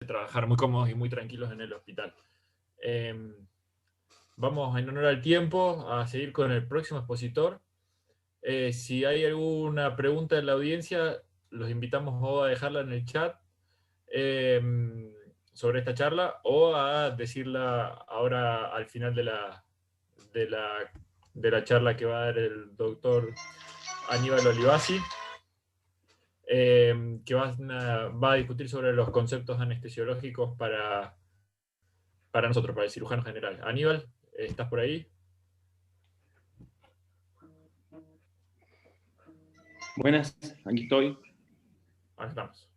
trabajar muy cómodos y muy tranquilos en el hospital. Vamos, en honor al tiempo, a seguir con el próximo expositor. Si hay alguna pregunta en la audiencia, los invitamos o a dejarla en el chat sobre esta charla, o a decirla ahora al final de la charla que va a dar el doctor Aníbal Olivasi, que va a discutir sobre los conceptos anestesiológicos para nosotros, para el cirujano general. Aníbal, ¿estás por ahí? Buenas, aquí estoy. Ahí estamos.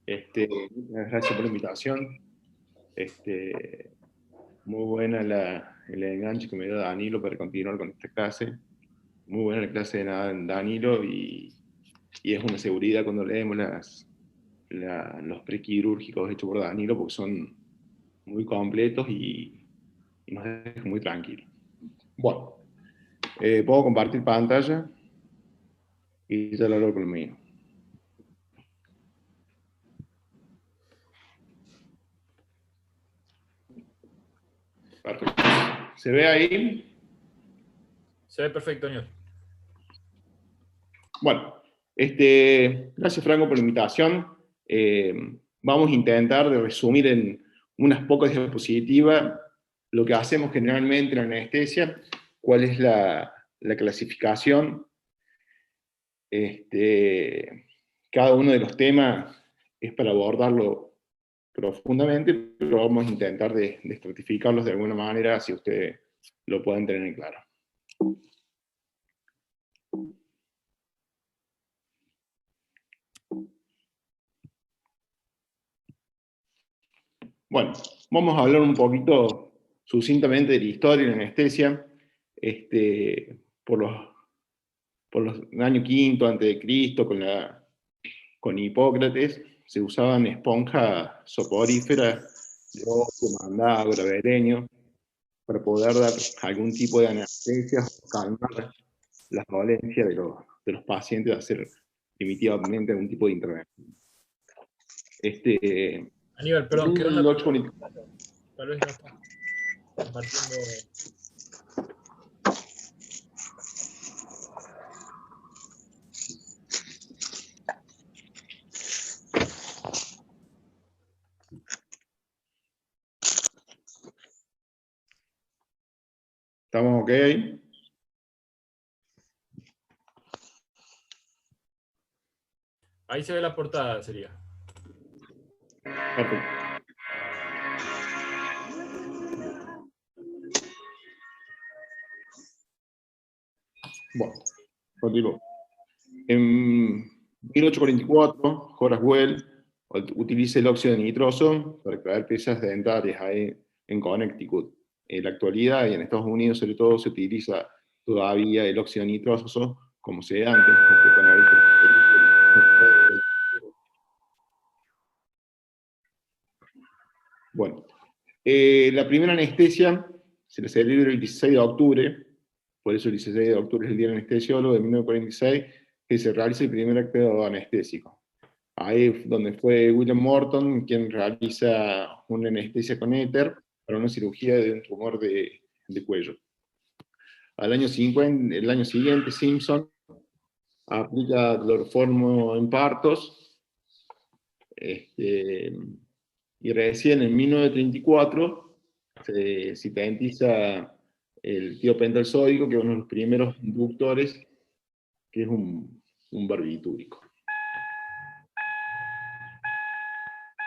Gracias por la invitación. Muy buena el enganche que me dio Danilo para continuar con esta clase. Muy buena la clase de Danilo y es una seguridad cuando leemos los prequirúrgicos hechos por Danilo, porque son muy completos y nos dejan muy tranquilos. Bueno, puedo compartir pantalla y ya lo hago con lo mío. Perfecto. ¿Se ve ahí? Se ve perfecto, Aníbal. Bueno, gracias Franco por la invitación. Vamos a intentar de resumir en unas pocas diapositivas lo que hacemos generalmente en la anestesia, cuál es la clasificación. Cada uno de los temas es para abordarlo profundamente, pero vamos a intentar de estratificarlos de alguna manera, si ustedes lo pueden tener en claro. Bueno, vamos a hablar un poquito sucintamente de la historia de la anestesia. Por los años quinto antes de Cristo, con Hipócrates, se usaban esponjas soporíferas de opio, mandago, vereño, para poder dar algún tipo de anestesia o calmar las dolencias de los pacientes, hacer primitivamente algún tipo de intervención. Aníbal, perdón, ¿qué onda? Tal vez no está compartiendo. ¿Estamos ok? Ahí se ve la portada, sería. Perfecto. Bueno, continúo. En 1844, Horace Well utiliza el óxido de nitroso para crear piezas dentarias ahí en Connecticut. En la actualidad, y en Estados Unidos sobre todo, se utiliza todavía el óxido nitroso como sedante. Bueno, la primera anestesia se le celebra el 16 de octubre, por eso el 16 de octubre es el Día del Anestesiólogo de 1946, que se realiza el primer acto anestésico. Ahí es donde fue William Morton quien realiza una anestesia con éter para una cirugía de un tumor de cuello. El año siguiente, Simpson aplica cloroformo en partos, y recién en 1934 se sintetiza el tiopental sódico, que es uno de los primeros inductores, que es un barbitúrico.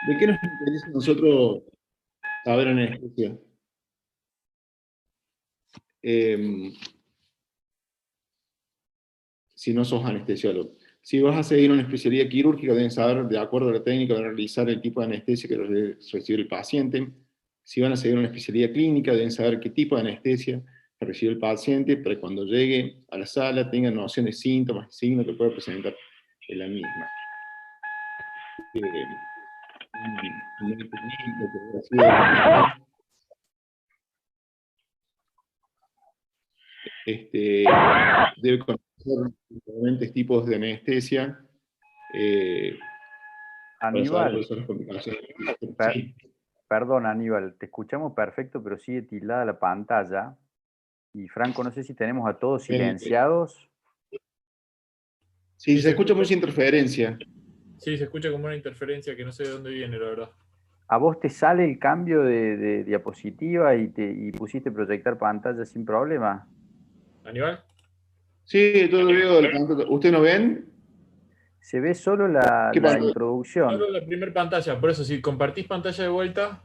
¿De qué nos interesa a nosotros saber anestesia? Si no sos anestesiólogo. Si vas a seguir una especialidad quirúrgica, deben saber, de acuerdo a la técnica, de realizar el tipo de anestesia que recibe el paciente. Si van a seguir una especialidad clínica, deben saber qué tipo de anestesia recibe el paciente, para que cuando llegue a la sala tengan noción de síntomas y signos que puede presentar en la misma. Debe conocer diferentes tipos de anestesia, para saber Aníbal, cuáles son las complicaciones. per- Sí, perdón, Aníbal, te escuchamos perfecto, pero sigue tildada la pantalla. Y Franco, no sé si tenemos a todos bien. silenciados. Sí, Sí, se se escucha escucha, mucha interferencia. sí, se escucha como una interferencia que no sé de dónde viene, la verdad. ¿A vos te sale el cambio de diapositiva y pusiste proyectar pantalla sin problema? ¿Aníbal? Sí, todo veo. ¿Ustedes no ven? Se ve solo la, ¿Qué la pasa? introducción. Solo la primera pantalla, por eso si compartís pantalla de vuelta,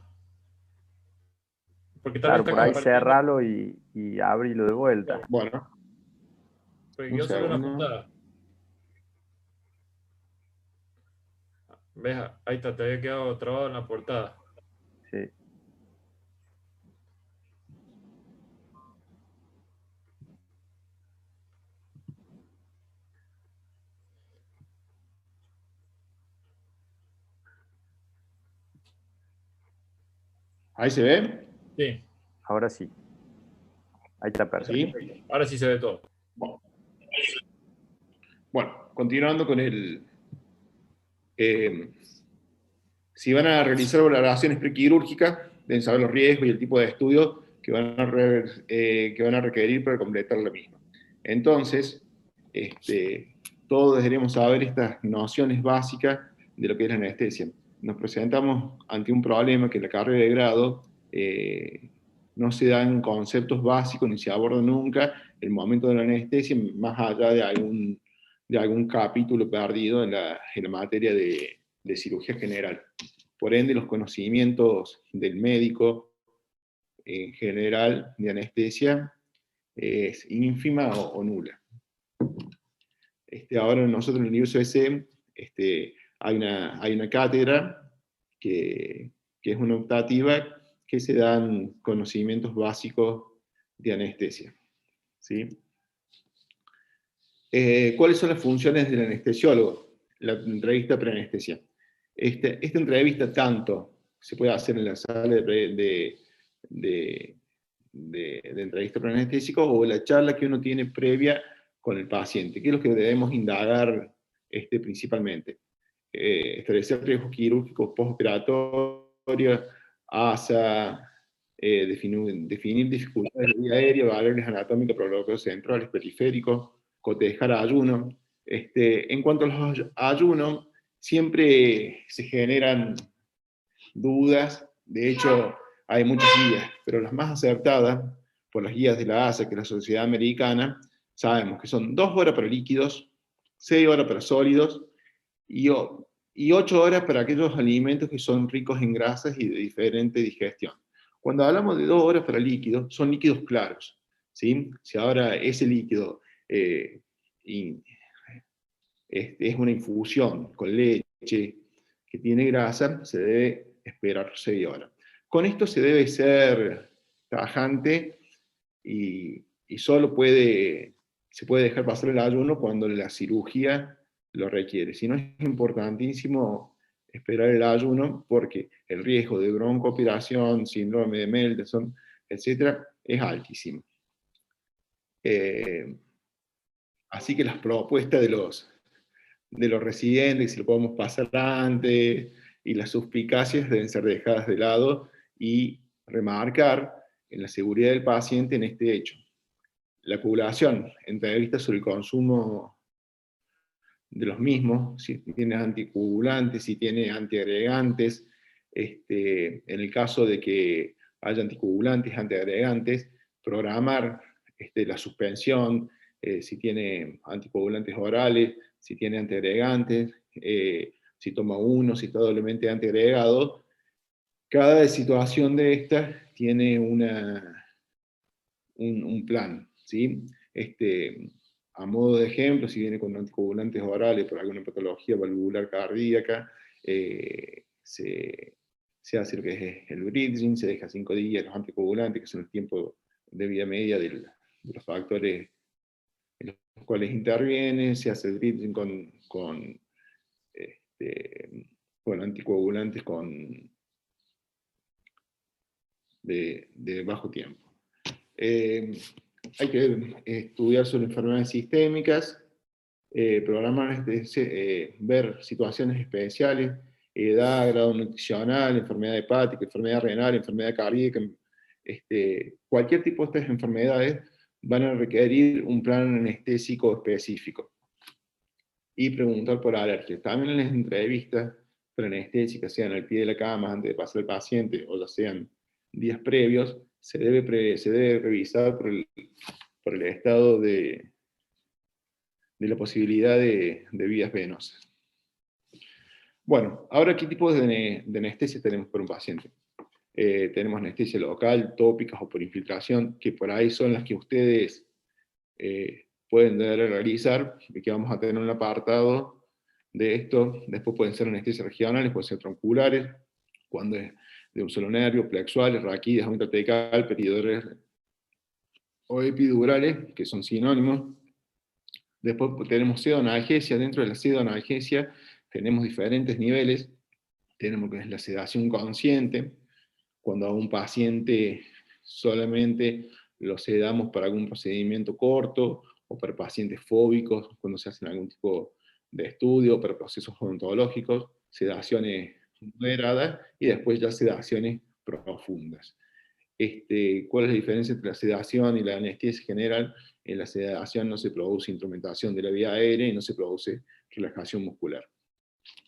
porque tal vez Claro, estás por ahí compartiendo, cerralo y abrilo de vuelta. claro, Bueno, porque un quedó solo una segundo. portada. ¿Ves? Ahí está, te había quedado trabado en la portada. Sí. Ahí se ve. Sí, Ahora sí. Ahí está perfecto. ¿Sí? ahora sí se ve todo. Bueno, bueno, continuando con el... eh, si van a realizar valoraciones prequirúrgicas, deben saber los riesgos y el tipo de estudio que van a requerir para completar la misma. Entonces, todos deberíamos saber estas nociones básicas de lo que es la anestesia. Nos presentamos ante un problema que en la carrera de grado no se dan conceptos básicos ni se aborda nunca el momento de la anestesia, más allá de algún capítulo perdido en la materia de cirugía general. Por ende, los conocimientos del médico en general de anestesia es ínfima o nula. Ahora nosotros en el IUSC hay una cátedra que es una optativa que se dan conocimientos básicos de anestesia. ¿Sí? ¿Cuáles son las funciones del anestesiólogo? La entrevista preanestesia. Esta entrevista tanto se puede hacer en la sala de entrevista preanestésico o la charla que uno tiene previa con el paciente, que es lo que debemos indagar principalmente. Establecer riesgos quirúrgicos postoperatorios, ASA, definir dificultades de vía aérea, valores anatómicos, prolongos centrales, periféricos, cotejar ayuno. En cuanto a los ayunos, siempre se generan dudas, de hecho hay muchas guías, pero las más acertadas, por las guías de la ASA, que es la Sociedad Americana, sabemos que son 2 horas para líquidos, 6 horas para sólidos y 8 horas para aquellos alimentos que son ricos en grasas y de diferente digestión. Cuando hablamos de 2 horas para líquidos, son líquidos claros, ¿sí? Si ahora ese líquido es una infusión con leche que tiene grasa, se debe esperar 6 horas. Con esto se debe ser tajante y solo se puede dejar pasar el ayuno cuando la cirugía lo requiere. Si no, es importantísimo esperar el ayuno porque el riesgo de broncoaspiración, síndrome de Mendelssohn, etcétera, es altísimo. Así que las propuestas de los residentes, si lo podemos pasar antes, y las suspicacias deben ser dejadas de lado y remarcar en la seguridad del paciente en este hecho. La población, entrevista sobre el consumo de los mismos, si tiene anticoagulantes, si tiene antiagregantes, en el caso de que haya anticoagulantes, antiagregantes, programar la suspensión, si tiene anticoagulantes orales, si tiene antiagregantes, si toma uno, si está doblemente antiagregado. Cada situación de estas tiene un plan, ¿sí? A modo de ejemplo, si viene con anticoagulantes orales por alguna patología valvular cardíaca, se hace lo que es el bridging, se deja 5 días los anticoagulantes, que son el tiempo de vida media de los factores en los cuales interviene, se hace el bridging con anticoagulantes de bajo tiempo. Hay que estudiar sobre enfermedades sistémicas, programar, ver situaciones especiales edad, grado nutricional, enfermedad hepática, enfermedad renal, enfermedad cardíaca, cualquier tipo de estas enfermedades van a requerir un plan anestésico específico. Y preguntar por alergias. También en las entrevistas preanestésicas, sean al pie de la cama, antes de pasar al paciente, o ya sean días previos, se debe revisar por el estado de la posibilidad de vías venosas. Bueno, ahora, ¿qué tipo de anestesia tenemos por un paciente? Tenemos anestesia local, tópicas o por infiltración, que por ahí son las que ustedes pueden realizar, y que vamos a tener un apartado de esto. Después pueden ser anestesias regionales, pueden ser tronculares, cuando es de un solo nervio, plexuales, raquídeas, intratecal, peridurales o epidurales, que son sinónimos. Después tenemos pseudoanalgesia. Dentro de la pseudoanalgesia tenemos diferentes niveles. Tenemos lo que es la sedación consciente, cuando a un paciente solamente lo sedamos para algún procedimiento corto, o para pacientes fóbicos, cuando se hacen algún tipo de estudio, para procesos odontológicos, sedaciones moderadas, y después ya sedaciones profundas. ¿Cuál es la diferencia entre la sedación y la anestesia general? En la sedación no se produce instrumentación de la vía aérea y no se produce relajación muscular.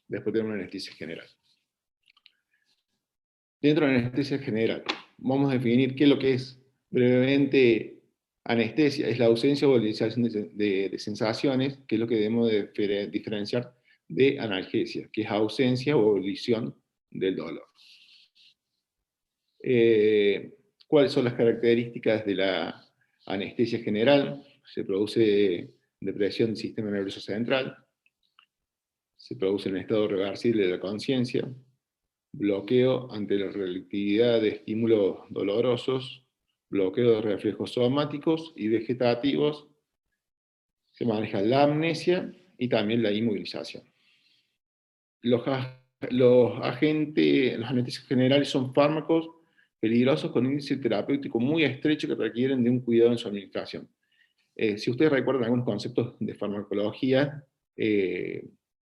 Después tenemos una anestesia general. Dentro de la anestesia general, vamos a definir qué es lo que es brevemente anestesia. Es la ausencia o utilización de sensaciones, que es lo que debemos de diferenciar de analgesia, que es ausencia o abolición del dolor. ¿Cuáles son las características de la anestesia general? Se produce depresión del sistema nervioso central, se produce un estado reversible de la conciencia, bloqueo ante la reactividad de estímulos dolorosos, bloqueo de reflejos somáticos y vegetativos, se maneja la amnesia y también la inmovilización. Los anestésicos generales son fármacos peligrosos con índice terapéutico muy estrecho que requieren de un cuidado en su administración. Si ustedes recuerdan algunos conceptos de farmacología,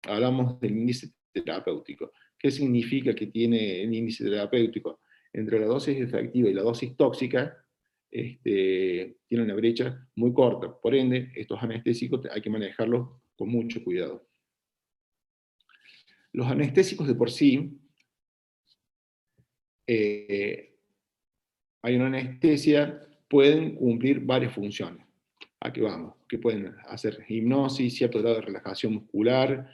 hablamos del índice terapéutico. ¿Qué significa que tiene el índice terapéutico? Entre la dosis efectiva y la dosis tóxica, tiene una brecha muy corta. Por ende, estos anestésicos hay que manejarlos con mucho cuidado. Los anestésicos de por sí, hay una anestesia, pueden cumplir varias funciones. Aquí vamos, que pueden hacer hipnosis, cierto grado de relajación muscular,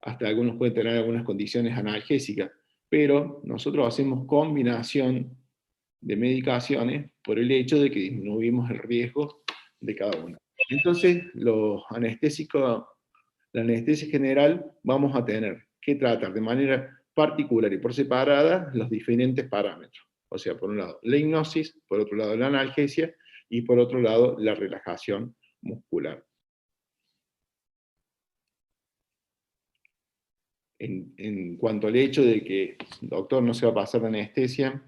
hasta algunos pueden tener algunas condiciones analgésicas, pero nosotros hacemos combinación de medicaciones por el hecho de que disminuimos el riesgo de cada una. Entonces, los anestésicos, la anestesia general, vamos a tener que tratar de manera particular y por separada los diferentes parámetros. O sea, por un lado la hipnosis, por otro lado la analgesia, y por otro lado la relajación muscular. En cuanto al hecho de que el doctor no se va a pasar de anestesia,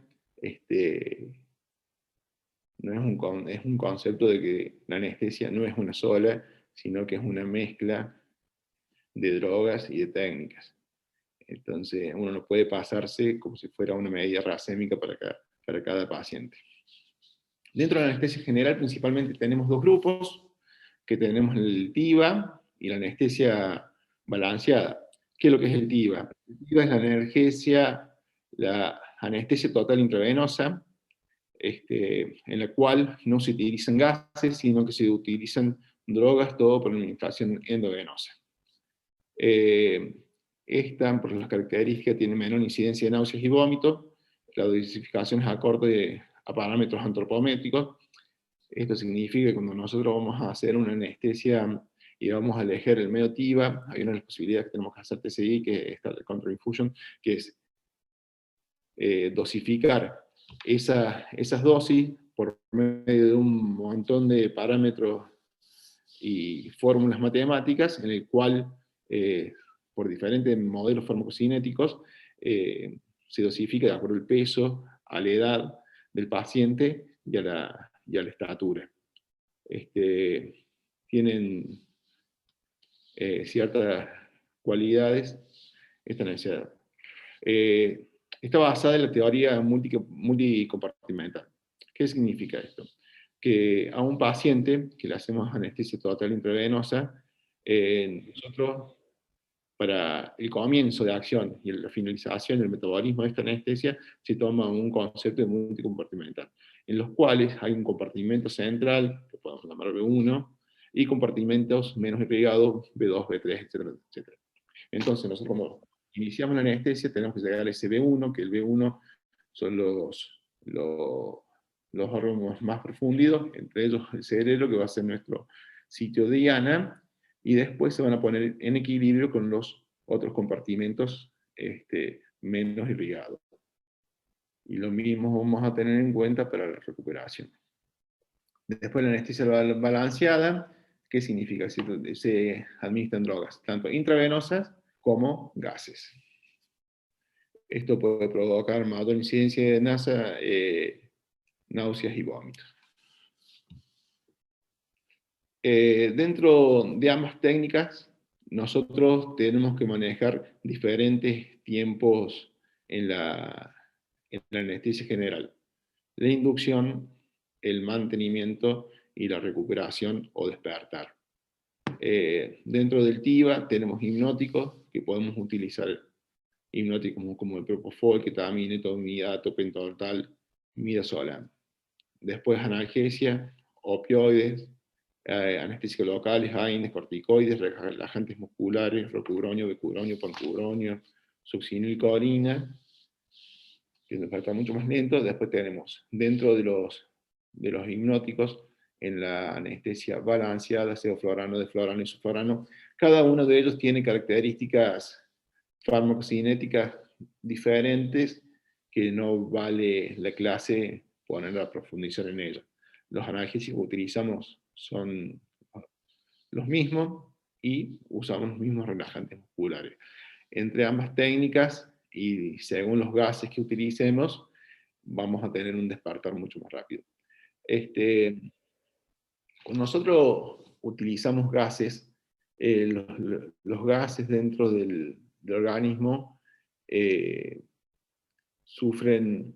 no es un concepto de que la anestesia no es una sola, sino que es una mezcla de drogas y de técnicas. Entonces uno no puede pasarse como si fuera una medida racémica para cada paciente. Dentro de la anestesia general principalmente tenemos dos grupos, que tenemos el TIVA y la anestesia balanceada. ¿Qué es lo que es el TIVA? El TIVA es la anestesia total intravenosa, en la cual no se utilizan gases, sino que se utilizan drogas, todo por administración endovenosa. Esta, por las características, tiene menor incidencia de náuseas y vómitos, la dosificación es acorde a parámetros antropométricos. Esto significa que cuando nosotros vamos a hacer una anestesia y vamos a elegir el medio TIVA, hay una de las posibilidades que tenemos que hacer TCI, que es el control infusion, que es dosificar esas dosis por medio de un montón de parámetros y fórmulas matemáticas, en el cual, por diferentes modelos farmacocinéticos, se dosifica de acuerdo al peso, a la edad del paciente y a la estatura. Tienen ciertas cualidades esta anestesia. Está basada en la teoría multicompartimental. ¿Qué significa esto? Que a un paciente que le hacemos anestesia total intravenosa, nosotros, para el comienzo de acción y la finalización del metabolismo de esta anestesia, se toma un concepto de multicompartimental, en los cuales hay un compartimento central, que podemos llamar B1, y compartimentos menos irrigados, B2, B3, etcétera, etcétera. Entonces, nosotros como iniciamos la anestesia, tenemos que llegar a ese B1, que el B1 son los órganos más profundidos, entre ellos el cerebro, que va a ser nuestro sitio de diana, y después se van a poner en equilibrio con los otros compartimentos menos irrigados. Y lo mismo vamos a tener en cuenta para la recuperación. Después la anestesia balanceada, ¿qué significa? Se administran drogas, tanto intravenosas como gases. Esto puede provocar mayor incidencia de náuseas y vómitos. Dentro de ambas técnicas, nosotros tenemos que manejar diferentes tiempos en la anestesia general. La inducción, el mantenimiento y la recuperación o despertar. Dentro del TIVA tenemos hipnóticos que podemos utilizar, hipnóticos como el propofol, ketamina, etomidato, pentotal, midazolam. Después analgesia, opioides, anestésicos locales, AINES, corticoides, relajantes musculares, rocuronium, becuronium, pancuronium, succinilcolina, que nos falta mucho más lento. Después tenemos, dentro de los hipnóticos, en la anestesia balanceada, sevoflurano, deflurano y sulfurano, cada uno de ellos tiene características farmacocinéticas diferentes que no vale la clase poner a profundizar en ellas. Los analgésicos que utilizamos son los mismos y usamos los mismos relajantes musculares. Entre ambas técnicas y según los gases que utilicemos, vamos a tener un despertar mucho más rápido. Cuando nosotros utilizamos gases, los gases dentro del organismo sufren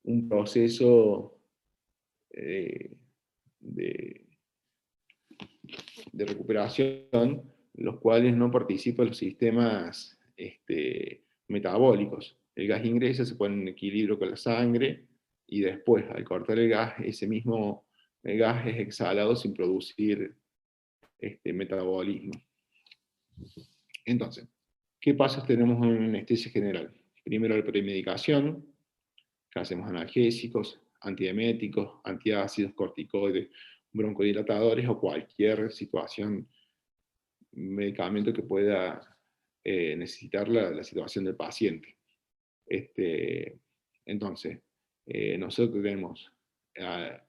un proceso de recuperación, los cuales no participan los sistemas metabólicos. El gas ingresa, se pone en equilibrio con la sangre, y después, al cortar el gas, ese mismo gas es exhalado sin producir metabolismo. Entonces, ¿qué pasos tenemos en anestesia general? Primero la premedicación, que hacemos analgésicos, antieméticos, antiácidos, corticoides, broncodilatadores o cualquier situación, medicamento que pueda necesitar la situación del paciente. Entonces, nosotros tenemos la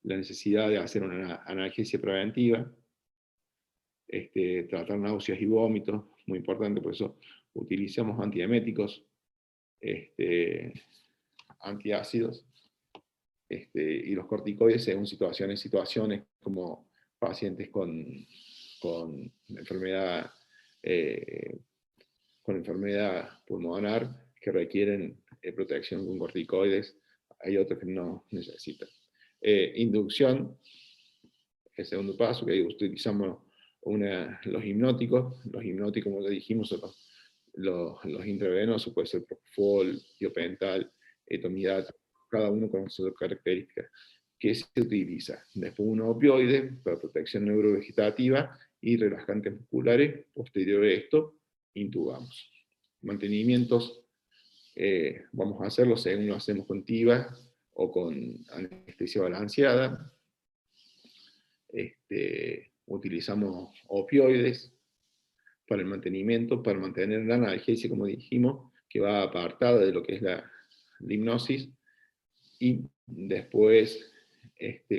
necesidad de hacer una analgesia preventiva, tratar náuseas y vómitos, muy importante, por eso utilizamos antieméticos, antiácidos, y los corticoides según situaciones como pacientes con enfermedad pulmonar que requieren protección con corticoides, hay otros que no necesitan. Inducción, el segundo paso, que utilizamos los hipnóticos, como ya dijimos, los intravenosos, puede ser propofol, tiopental, etomidato, cada uno con sus características. ¿Qué se utiliza? Después un opioide para protección neurovegetativa y relajantes musculares. Posterior a esto, intubamos. Mantenimientos, vamos a hacerlo según lo hacemos con TIVA o con anestesia balanceada. Utilizamos opioides para el mantenimiento, para mantener la analgesia, como dijimos, que va apartada de lo que es la hipnosis, y después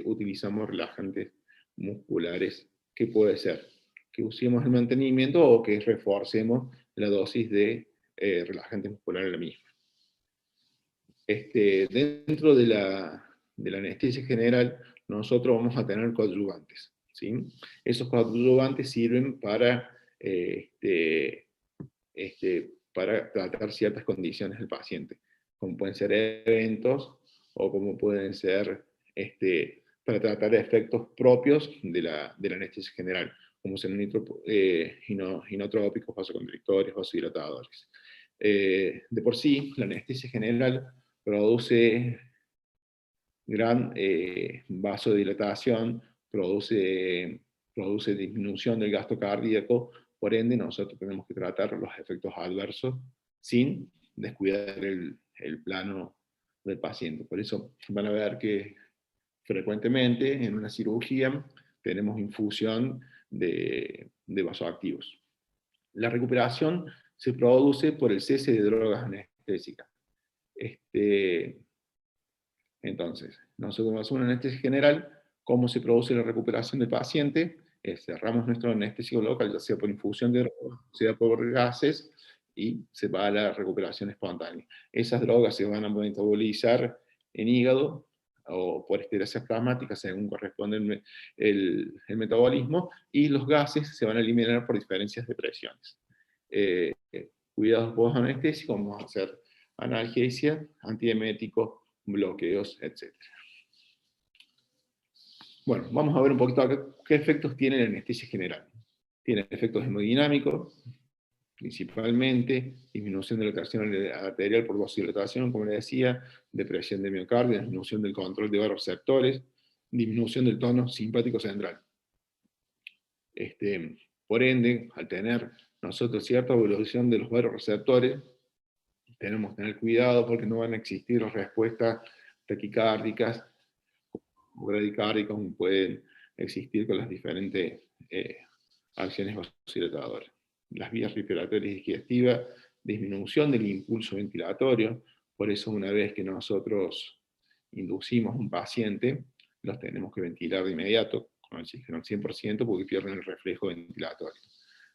utilizamos relajantes musculares, que puede ser que usemos el mantenimiento o que reforcemos la dosis de relajante muscular en la misma. Dentro de la anestesia general, nosotros vamos a tener coadyuvantes, ¿sí? Esos coadyuvantes sirven para para tratar ciertas condiciones del paciente, como pueden ser eventos o como pueden ser para tratar efectos propios de la anestesia general, como ser inotrópicos, vasoconstrictores, vasodilatadores. De por sí, la anestesia general produce gran vasodilatación, produce disminución del gasto cardíaco, por ende nosotros tenemos que tratar los efectos adversos sin descuidar el plano del paciente. Por eso van a ver que frecuentemente en una cirugía tenemos infusión de vasoactivos. La recuperación se produce por el cese de drogas anestésicas. Entonces, nosotros hacemos una anestesia general. ¿Cómo se produce la recuperación del paciente? Cerramos nuestro anestésico local, ya sea por infusión de drogas, sea por gases, y se va a la recuperación espontánea. Esas drogas se van a metabolizar en hígado o por esteresis plasmática, según corresponde el metabolismo, y los gases se van a eliminar por diferencias de presiones. Cuidados post-anestésicos, vamos a hacer analgesia, antiemético, bloqueos, etc. Bueno, vamos a ver un poquito acá qué efectos tiene la anestesia general. Tiene efectos hemodinámicos, principalmente disminución de la tensión arterial por vasodilatación, como les decía, depresión de miocardio, disminución del control de vasoreceptores, disminución del tono simpático central. Por ende, al tener nosotros cierta evolución de los vasoreceptores, tenemos que tener cuidado porque no van a existir respuestas taquicárdicas o bradicárdicas como pueden existir con las diferentes acciones vasodilatadoras. Las vías respiratorias y digestivas, disminución del impulso ventilatorio. Por eso una vez que nosotros inducimos a un paciente, los tenemos que ventilar de inmediato con oxígeno al 100% porque pierden el reflejo ventilatorio.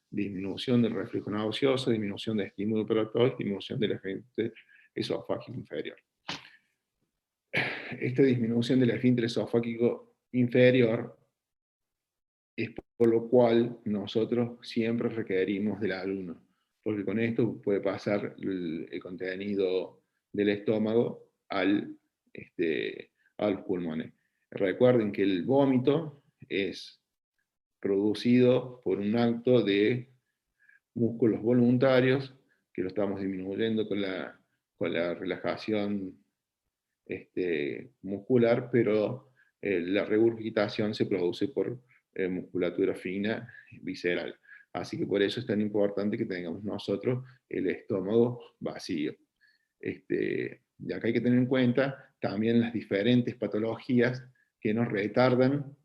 Disminución del reflejo nauseoso, disminución de estímulo operatorio, disminución del esfínter esofágico inferior. Esta disminución del esfínter esofágico inferior es por lo cual nosotros siempre requerimos del alumno, porque con esto puede pasar el contenido del estómago a los pulmones. Recuerden que el vómito es producido por un acto de músculos voluntarios, que lo estamos disminuyendo con la relajación muscular, pero la regurgitación se produce por musculatura fina, visceral. Así que por eso es tan importante que tengamos nosotros el estómago vacío. Y acá hay que tener en cuenta también las diferentes patologías que nos retardan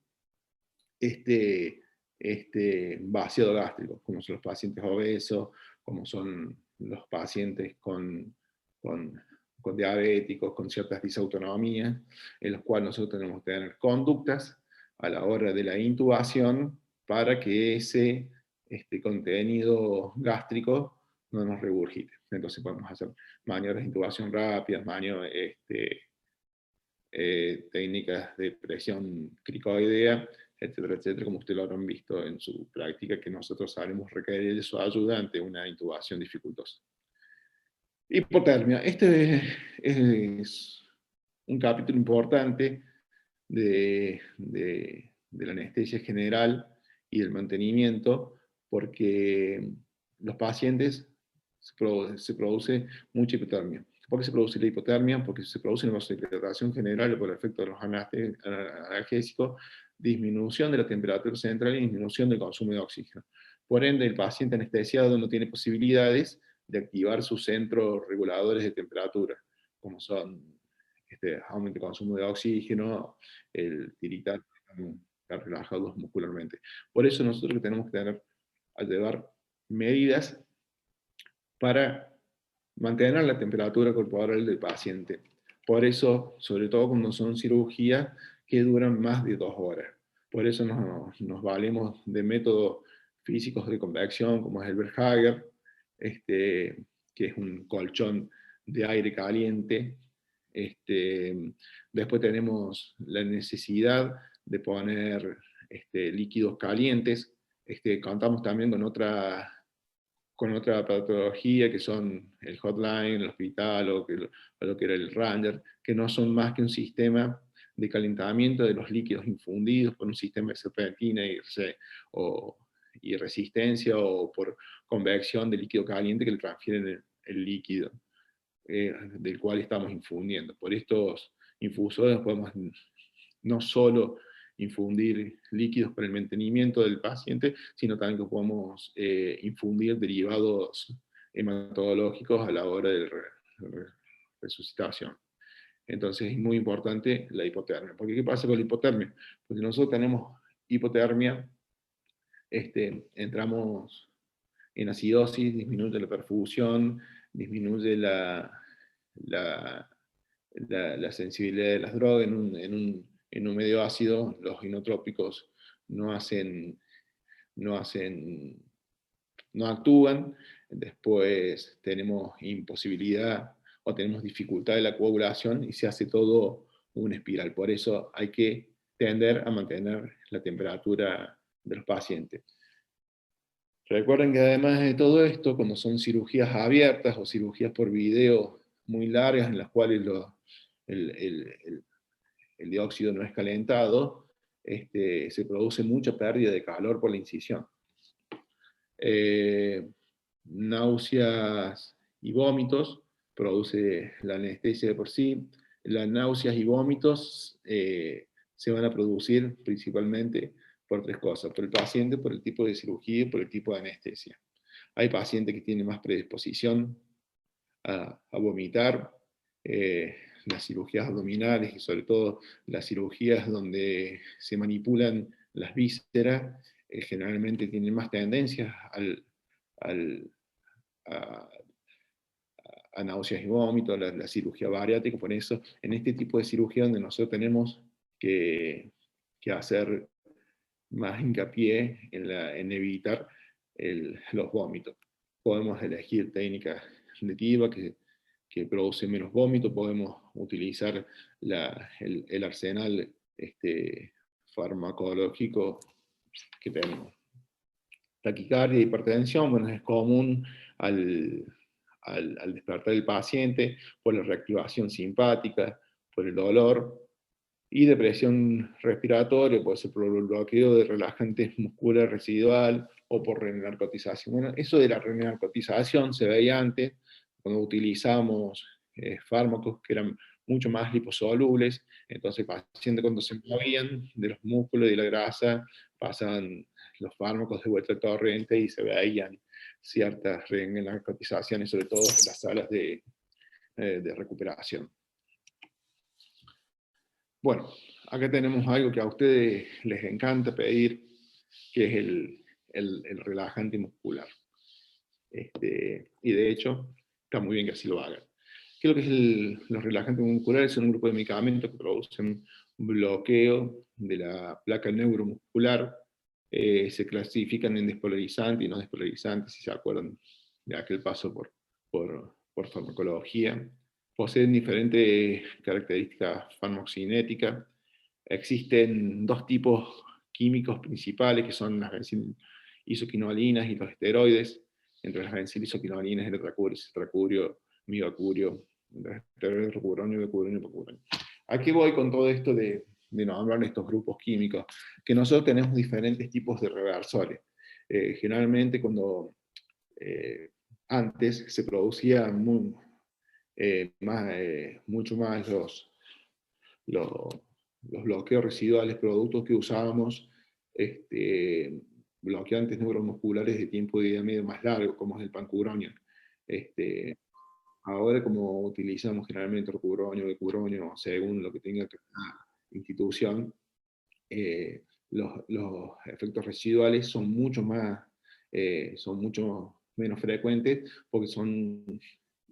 vaciado gástrico, como son los pacientes obesos, como son los pacientes con diabéticos, con ciertas disautonomías, en los cuales nosotros tenemos que tener conductas a la hora de la intubación para que ese contenido gástrico no nos regurgite. Entonces podemos hacer maniobras de intubación rápidas, técnicas de presión cricoidea, etcétera, etcétera, como ustedes lo habrán visto en su práctica, que nosotros sabemos requerir de su ayuda ante una intubación dificultosa. Hipotermia. Este es un capítulo importante de la anestesia general y del mantenimiento, porque los pacientes se produce mucha hipotermia. ¿Por qué se produce la hipotermia? Porque se produce una vasodilatación general por el efecto de los analgésicos, disminución de la temperatura central y disminución del consumo de oxígeno. Por ende, el paciente anestesiado no tiene posibilidades de activar sus centros reguladores de temperatura, como son aumento de consumo de oxígeno, el tiritar, estar relajados muscularmente. Por eso nosotros tenemos que llevar medidas para mantener la temperatura corporal del paciente. Por eso, sobre todo cuando son cirugías que duran más de 2 horas. Por eso nos valemos de métodos físicos de convección, como es el Verhager, que es un colchón de aire caliente. Después tenemos la necesidad de poner líquidos calientes. Contamos también con con otra patología que son el hotline, el hospital o lo que era el Ranger, que no son más que un sistema de calentamiento de los líquidos infundidos por un sistema de serpentina y resistencia, o por convección de líquido caliente que le transfieren el líquido del cual estamos infundiendo. Por estos infusores podemos no solo infundir líquidos para el mantenimiento del paciente, sino también que podemos infundir derivados hematológicos a la hora de resucitación. Entonces es muy importante la hipotermia. Porque ¿qué pasa con la hipotermia? Porque nosotros tenemos hipotermia, entramos en acidosis, disminuye la perfusión, disminuye la sensibilidad de las drogas en un medio ácido. Los inotrópicos no actúan. Después tenemos imposibilidad o tenemos dificultad de la coagulación y se hace todo una espiral. Por eso hay que tender a mantener la temperatura de los pacientes. Recuerden que además de todo esto, cuando son cirugías abiertas o cirugías por video muy largas en las cuales el dióxido no es calentado, se produce mucha pérdida de calor por la incisión. Náuseas y vómitos produce la anestesia de por sí. Las náuseas y vómitos se van a producir principalmente por tres cosas: por el paciente, por el tipo de cirugía y por el tipo de anestesia. Hay pacientes que tienen más predisposición a vomitar. Las cirugías abdominales y sobre todo las cirugías donde se manipulan las vísceras generalmente tienen más tendencias a náuseas y vómitos, la cirugía bariátrica. Por eso, en este tipo de cirugía donde nosotros tenemos que hacer más hincapié en evitar los vómitos. Podemos elegir técnicas de TIVA que producen menos vómito, podemos utilizar el arsenal farmacológico que tenemos. Taquicardia y hipertensión, bueno, es común al despertar del paciente por la reactivación simpática, por el dolor, y depresión respiratoria, puede ser por el bloqueo de relajantes musculares residual o por renarcotización. Bueno, eso de la renarcotización se veía antes, cuando utilizamos fármacos que eran mucho más liposolubles. Entonces, el paciente, cuando se movían de los músculos y de la grasa, pasaban los fármacos de vuelta al torrente y se veían ciertas renarcotizaciones, sobre todo en las salas de recuperación. Bueno, acá tenemos algo que a ustedes les encanta pedir, que es el relajante muscular. Y de hecho, está muy bien que así lo hagan. ¿Qué es lo que es los relajantes musculares? Son un grupo de medicamentos que producen bloqueo de la placa neuromuscular. Se clasifican en despolarizantes y no despolarizantes, si se acuerdan de aquel paso por farmacología. Poseen diferentes características farmacocinéticas. Existen dos tipos químicos principales, que son las benzilisquinolinas y los esteroides. Entre las benzilisquinolinas, el tetracurio, migacurio, rocuronio, becuronio, hipocuronio. ¿A qué voy con todo esto de nombrar estos grupos químicos? Que nosotros tenemos diferentes tipos de reversores. Generalmente antes se producía mucho más los bloqueos residuales, productos que usábamos, bloqueantes neuromusculares de tiempo de vida medio más largo, como es el pancuronio. Ahora, como utilizamos generalmente rocuronio, becuronio, según lo que tenga cada institución, los efectos residuales son mucho menos frecuentes, porque son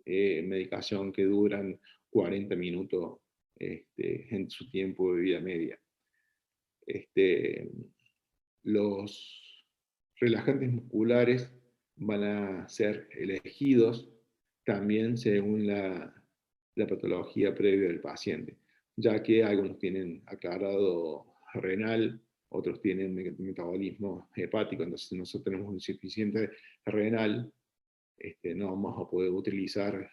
medicación que duran 40 minutos en su tiempo de vida media. Los relajantes musculares van a ser elegidos también según la patología previa del paciente, ya que algunos tienen aclarado renal, otros tienen metabolismo hepático. Entonces, si nosotros tenemos un insuficiente renal, no vamos a poder utilizar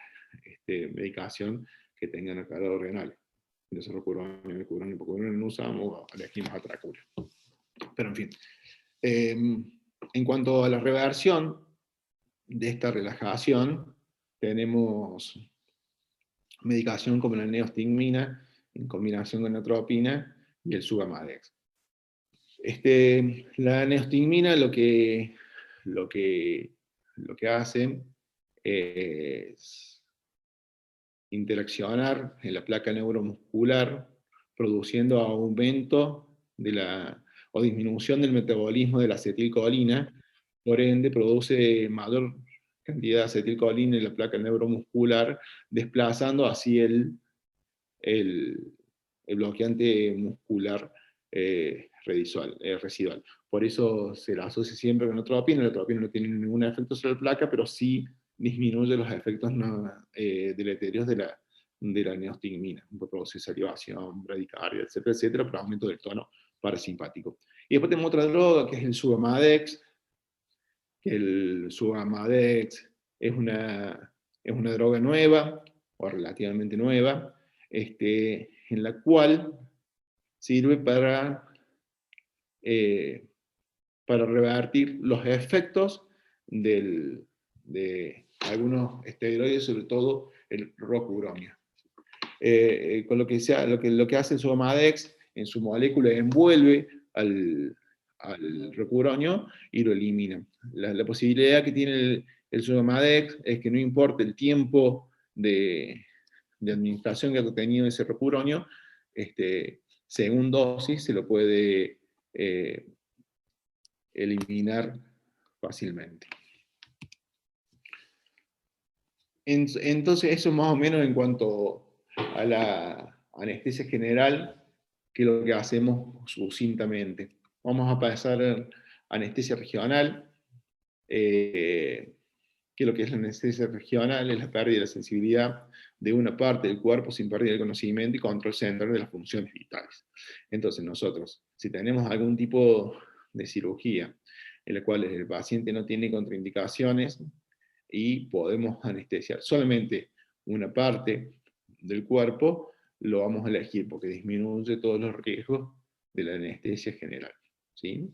medicación que tengan alcaloides renales. Entonces, rocuronio no usamos, elegimos atracura. Pero en fin. En cuanto a la reversión de esta relajación, tenemos medicación como la neostigmina en combinación con la atropina y el Suvamadex. La neostigmina lo que hace es interaccionar en la placa neuromuscular, produciendo aumento o disminución del metabolismo de la acetilcolina, por ende produce mayor cantidad de acetilcolina en la placa neuromuscular, desplazando así el bloqueante muscular residual. Por eso se la asocia siempre con la atropina. La atropina no tiene ningún efecto sobre la placa, pero sí disminuye los efectos deleterios de la neostigmina. Produce salivación, bradicardia, etcétera, etcétera, por aumento del tono parasimpático. Y después tenemos otra droga, que es el Suvamadex, que el Suvamadex es una droga nueva, o relativamente nueva, en la cual sirve para revertir los efectos de algunos esteroides, sobre todo el rocuronio. Con lo que hace el Suvamadex, en su molécula envuelve al rocuronio y lo elimina. La posibilidad que tiene el Suvamadex es que no importa el tiempo de administración que ha tenido ese rocuronio, según dosis se lo puede eliminar fácilmente. Entonces, eso más o menos en cuanto a la anestesia general, que es lo que hacemos sucintamente. Vamos a pasar a anestesia regional, que lo que es la anestesia regional es la pérdida de la sensibilidad de una parte del cuerpo sin pérdida del conocimiento y control central de las funciones vitales. Entonces nosotros, si tenemos algún tipo de cirugía en la cual el paciente no tiene contraindicaciones y podemos anestesiar solamente una parte del cuerpo, lo vamos a elegir porque disminuye todos los riesgos de la anestesia general, ¿sí?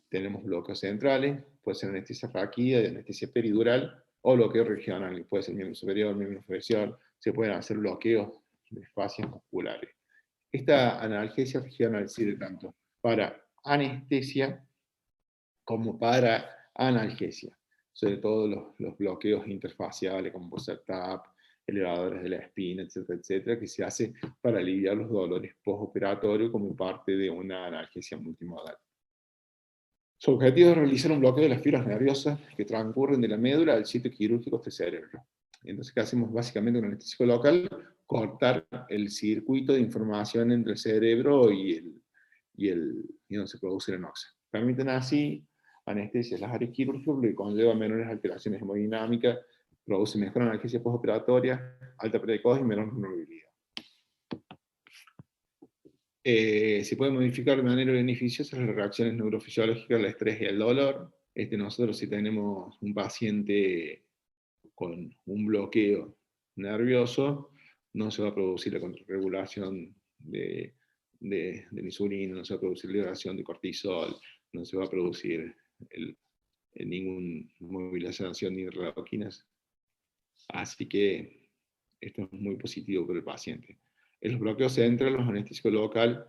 Tenemos bloqueos centrales, puede ser anestesia raquídea, anestesia peridural, o bloqueo regional, puede ser miembro superior, miembro inferior, se pueden hacer bloqueos de fascias musculares. Esta analgesia regional sirve tanto para anestesia como para analgesia, sobre todo los bloqueos interfaciales, como puede ser TAP, elevadores de la espina, etcétera, etcétera, que se hace para aliviar los dolores postoperatorios como parte de una analgesia multimodal. Su objetivo es realizar un bloqueo de las fibras nerviosas que transcurren de la médula al sitio quirúrgico del cerebro. Entonces, ¿qué hacemos básicamente con el anestésico local? Cortar el circuito de información entre el cerebro y donde se produce la noxa. Permiten así anestesias las áreas quirúrgicas, lo que conlleva menores alteraciones hemodinámicas, produce mejor analgesia postoperatoria, alta precoz y menor vulnerabilidad. Se puede modificar de manera beneficiosa las reacciones neurofisiológicas al estrés y al dolor. Nosotros, si tenemos un paciente con un bloqueo nervioso, no se va a producir la contrarregulación de la insulina, no se va a producir liberación de cortisol, no se va a producir ninguna movilización ni radoquinas. Así que esto es muy positivo para el paciente. En los bloqueos centrales, los anestésicos local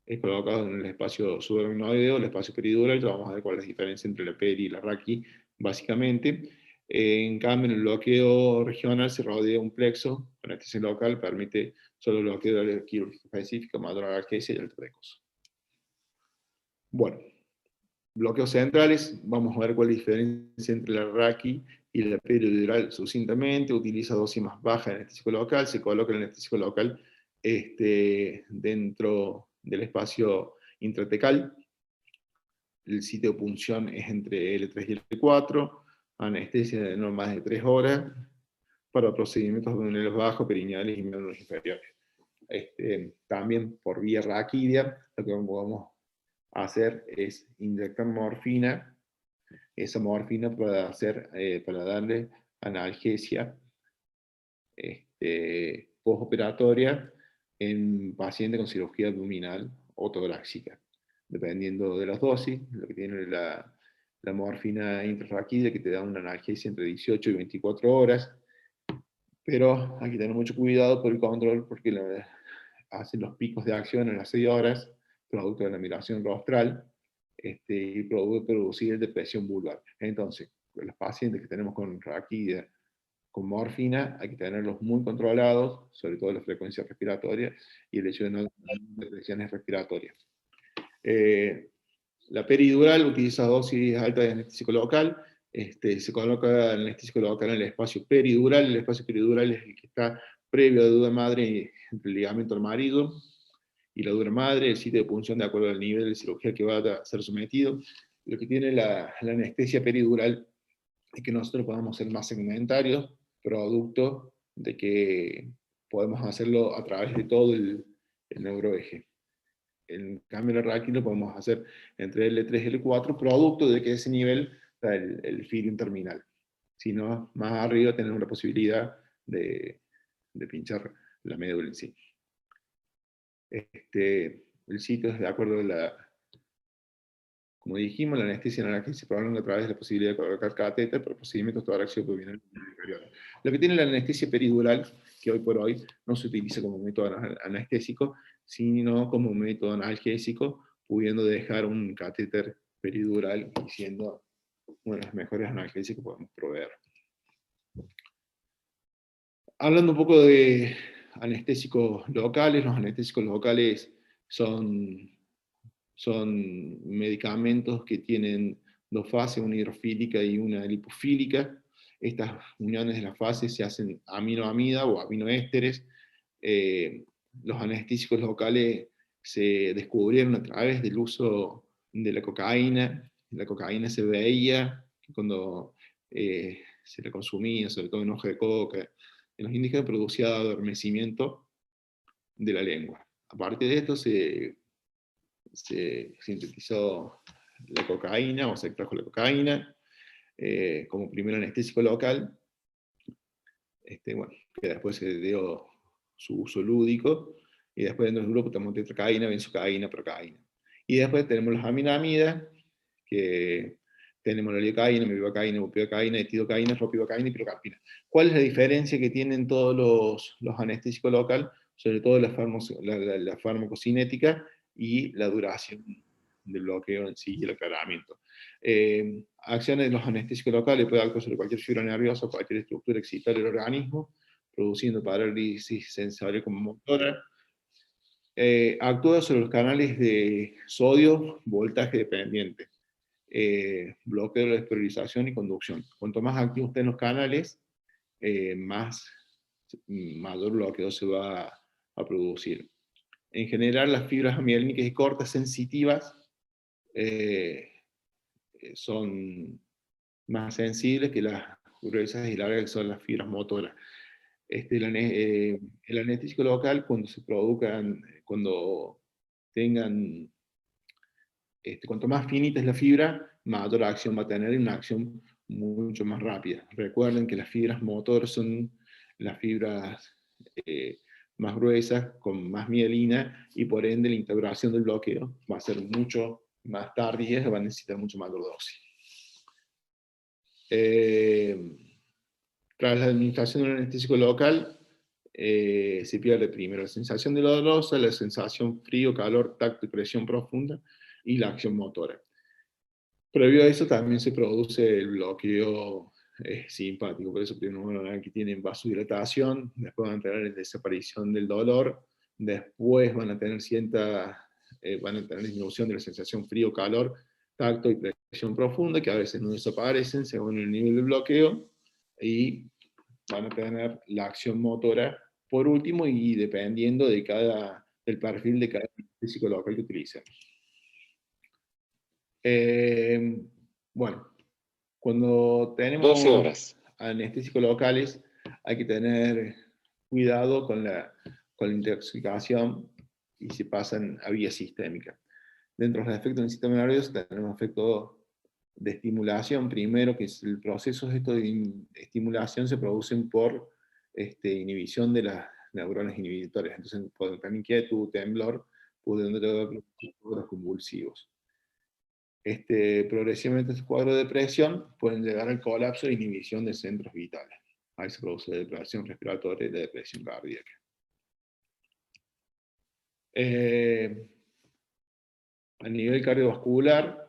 es colocado en el espacio subaracnoideo, el espacio peridural, y vamos a ver cuál es la diferencia entre la peri y la raqui, básicamente. En cambio, en el bloqueo regional se rodea un plexo, la anestesia local permite solo el bloqueo de la quirúrgica específica, mayor analgesia y alta precoz. Bueno, bloqueos centrales, vamos a ver cuál es la diferencia entre la raqui y la peridural sucintamente. Utiliza dosis más baja de anestésico local, se coloca el anestésico local dentro del espacio intratecal. El sitio de punción es entre L3 y L4, anestesia de no más de 3 horas, para procedimientos de los bajos, perineales y miembros inferiores. También por vía raquídea, lo que vamos a hacer es inyectar morfina esa morfina para darle analgesia postoperatoria en pacientes con cirugía abdominal o torácica, dependiendo de las dosis. Lo que tiene la morfina intrarraquídea, que te da una analgesia entre 18 y 24 horas, pero hay que tener mucho cuidado por el control, porque hacen los picos de acción en las 6 horas, producto de la migración rostral, y puede producir depresión vulvar. Entonces, los pacientes que tenemos con raquídea, con morfina, hay que tenerlos muy controlados, sobre todo la frecuencia respiratoria y el hecho de no tener depresiones respiratorias. La peridural utiliza dosis altas de anestésico local. Se coloca el anestésico local en el espacio peridural. El espacio peridural es el que está previo a la dura madre entre el ligamento del marido y la dura madre, el sitio de punción de acuerdo al nivel de cirugía que va a ser sometido. Lo que tiene la anestesia peridural es que nosotros podemos ser más segmentarios, producto de que podemos hacerlo a través de todo el neuroeje. En cambio, el raquídeo lo podemos hacer entre L3 y L4, producto de que ese nivel está el feeling terminal. Si no, más arriba tenemos la posibilidad de pinchar la médula en sí. El sitio es de acuerdo a como dijimos, la anestesia se prolonga a través de la posibilidad de colocar catéter por procedimientos torácicos abdominales. Lo que tiene la anestesia peridural, que hoy por hoy no se utiliza como método anestésico, sino como método analgésico, pudiendo dejar un catéter peridural y siendo uno de los mejores analgésicos que podemos proveer. Hablando un poco de anestésicos locales, los anestésicos locales son medicamentos que tienen dos fases, una hidrofílica y una lipofílica. Estas uniones de las fases se hacen aminoamida o aminoésteres. Los anestésicos locales se descubrieron a través del uso de la cocaína. La cocaína se veía que cuando se la consumía, sobre todo en hoja de coca, en los indígenas producía adormecimiento de la lengua. Aparte de esto se sintetizó la cocaína, o se extrajo la cocaína, como primer anestésico local, bueno, que después se dio su uso lúdico, y después dentro del grupo tenemos tetracaína, benzocaína, procaína. Y después tenemos las aminamidas, que tenemos la lidocaína, mepivacaína, bupivacaína, etidocaína, ropivacaína y pirocarpina. ¿Cuál es la diferencia que tienen todos los anestésicos locales? Sobre todo la farmacocinética y la duración del bloqueo en sí y el aclaramiento. Acciones de los anestésicos locales puede actuar sobre cualquier fibra nerviosa o cualquier estructura excitable del organismo, produciendo parálisis sensorial como motora. Actúa sobre los canales de sodio, voltaje dependiente, bloqueo de la esterilización y conducción. Cuanto más activos estén los canales, mayor bloqueo se va a producir. En general, las fibras amielínicas y cortas sensitivas son más sensibles que las gruesas y largas, que son las fibras motoras. El anestésico local, cuando tengan, cuanto más finita es la fibra, mayor acción va a tener y una acción mucho más rápida. Recuerden que las fibras motoras son las fibras más gruesas, con más mielina, y por ende la integración del bloqueo va a ser mucho más tardía, va a necesitar mucho mayor dosis. Tras la administración de un anestésico local, se pierde primero la sensación de dolorosa, la sensación frío, calor, tacto y presión profunda, y la acción motora. Previo a eso también se produce el bloqueo simpático, por eso primero aquí tienen vasodilatación, después van a tener desaparición del dolor, después van a tener disminución de la sensación frío-calor, tacto y presión profunda, que a veces no desaparecen según el nivel de bloqueo, y van a tener la acción motora por último, y dependiendo del perfil de cada anestésico local que utilicen. Bueno, cuando tenemos 12 horas. anestésicos locales, hay que tener cuidado con la intoxicación y se pasan a vía sistémica. Dentro de los efectos del sistema nervioso tenemos efectos de estimulación, primero, que es el proceso de estimulación se producen por inhibición de las neuronas inhibitoras. Entonces, pueden tener inquietud, temblor, pueden tener cuadros convulsivos. Progresivamente estos cuadros de depresión pueden llegar al colapso e inhibición de centros vitales. Ahí se produce la depresión respiratoria y la depresión cardíaca. A nivel cardiovascular,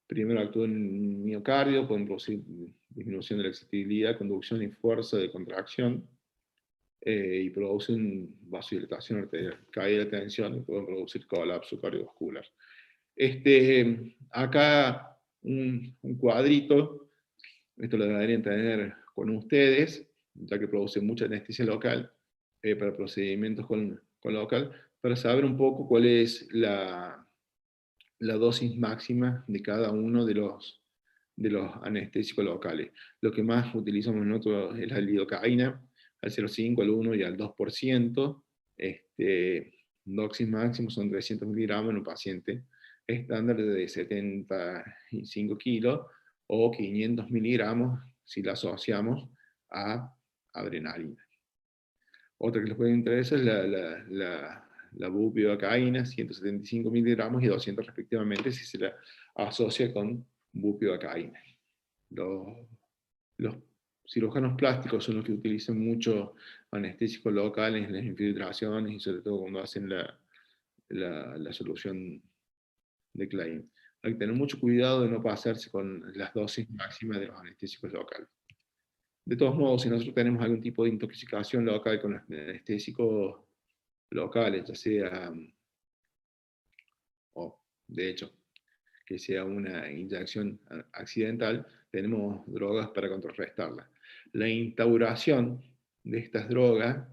primero actúa en el miocardio, pueden producir disminución de la excitabilidad, conducción y fuerza de contracción, y producen vasodilatación arterial, caída de tensión y pueden producir colapso cardiovascular. Acá un cuadrito, esto lo deberían tener con ustedes, ya que produce mucha anestesia local, para procedimientos con local, para saber un poco cuál es la dosis máxima de cada uno de los anestésicos locales. Lo que más utilizamos nosotros es la lidocaína, al 0,5, al 1 y al 2%. Dosis máximo son 300 miligramos en un paciente estándar de 75 kilos, o 500 miligramos si la asociamos a adrenalina. Otra que les puede interesar es la bupivacaína, 175 miligramos y 200 respectivamente, si se la asocia con bupivacaína. Los cirujanos plásticos son los que utilizan mucho anestésicos locales en las infiltraciones y sobre todo cuando hacen la solución de Klein. Hay que tener mucho cuidado de no pasarse con las dosis máximas de los anestésicos locales. De todos modos, si nosotros tenemos algún tipo de intoxicación local con los anestésicos locales, ya sea, o de hecho, que sea una inyección accidental, tenemos drogas para contrarrestarla. La instauración de estas drogas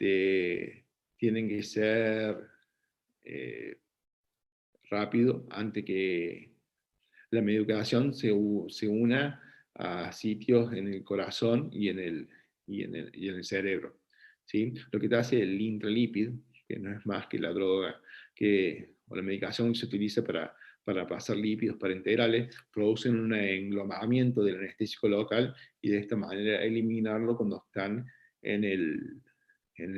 tienen que ser rápido, antes que la medicación se una a sitios en el corazón y en el cerebro. ¿Sí? Lo que te hace el intralipid, que no es más que la droga o la medicación que se utiliza para pasar lípidos parenterales, producen un englomamiento del anestésico local y de esta manera eliminarlo cuando están en el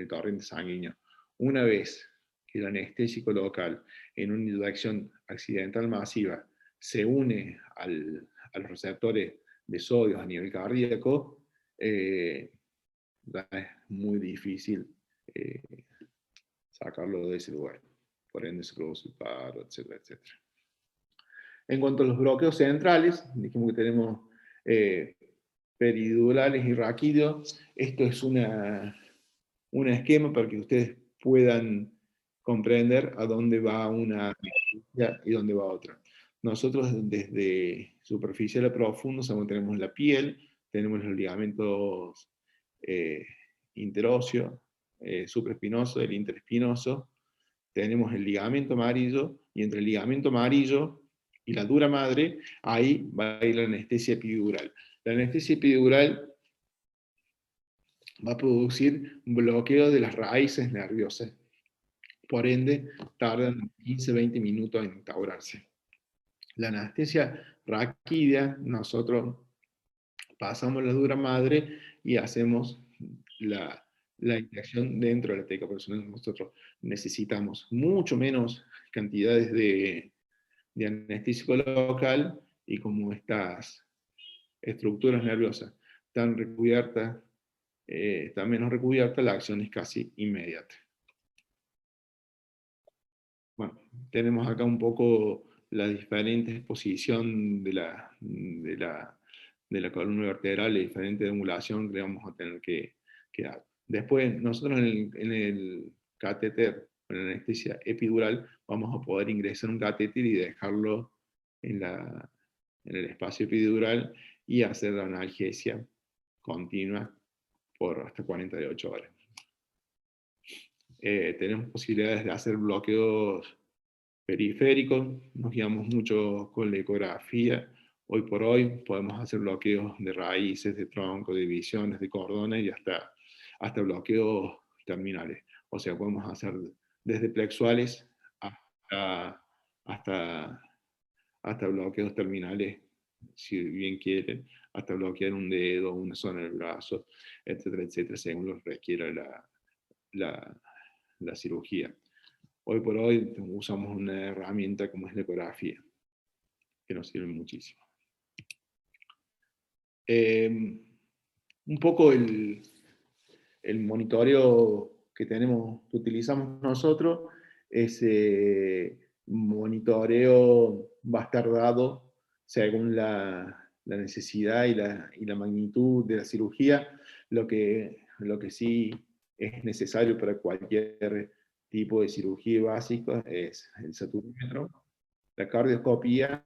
torrente sanguíneo. Una vez que el anestésico local en una inyección accidental masiva se une a los receptores de sodio a nivel cardíaco, es muy difícil sacarlo de ese lugar. Por ende se produce el paro, etcétera, etcétera. En cuanto a los bloqueos centrales, dijimos que tenemos peridurales y raquídeos. Esto es un esquema para que ustedes puedan comprender a dónde va una y dónde va otra. Nosotros desde superficial a profundo tenemos la piel, tenemos los ligamentos interóseo, supraespinoso, el interespinoso, tenemos el ligamento amarillo, y entre el ligamento amarillo y la dura madre, ahí va a ir la anestesia epidural. La anestesia epidural va a producir bloqueo de las raíces nerviosas. Por ende, tardan 15-20 minutos en instaurarse. La anestesia raquídea, nosotros pasamos la dura madre y hacemos la inyección dentro de la teca. Por eso nosotros necesitamos mucho menos cantidades de anestésico local, y como estas estructuras nerviosas están recubiertas, está menos recubierta, la acción es casi inmediata. Bueno, tenemos acá un poco la diferente exposición de la columna vertebral y diferente angulación que vamos a tener que dar. Después, nosotros en el catéter, con la anestesia epidural, vamos a poder ingresar un catéter y dejarlo en el espacio epidural y hacer la analgesia continua por hasta 48 horas. Tenemos posibilidades de hacer bloqueos periféricos, nos guiamos mucho con la ecografía. Hoy por hoy podemos hacer bloqueos de raíces, de tronco, de divisiones, de cordones y hasta bloqueos terminales. O sea, podemos hacer desde plexuales hasta hasta bloqueos terminales, si bien quieren, hasta bloquear un dedo, una zona del brazo, etcétera, etcétera, según lo requiera la cirugía. Hoy por hoy usamos una herramienta como es la ecografía, que nos sirve muchísimo. Un poco el monitoreo que utilizamos nosotros, ese monitoreo va a estar dado según la necesidad y la magnitud de la cirugía. Lo que sí es necesario para cualquier tipo de cirugía básica es el saturímetro, la cardioscopía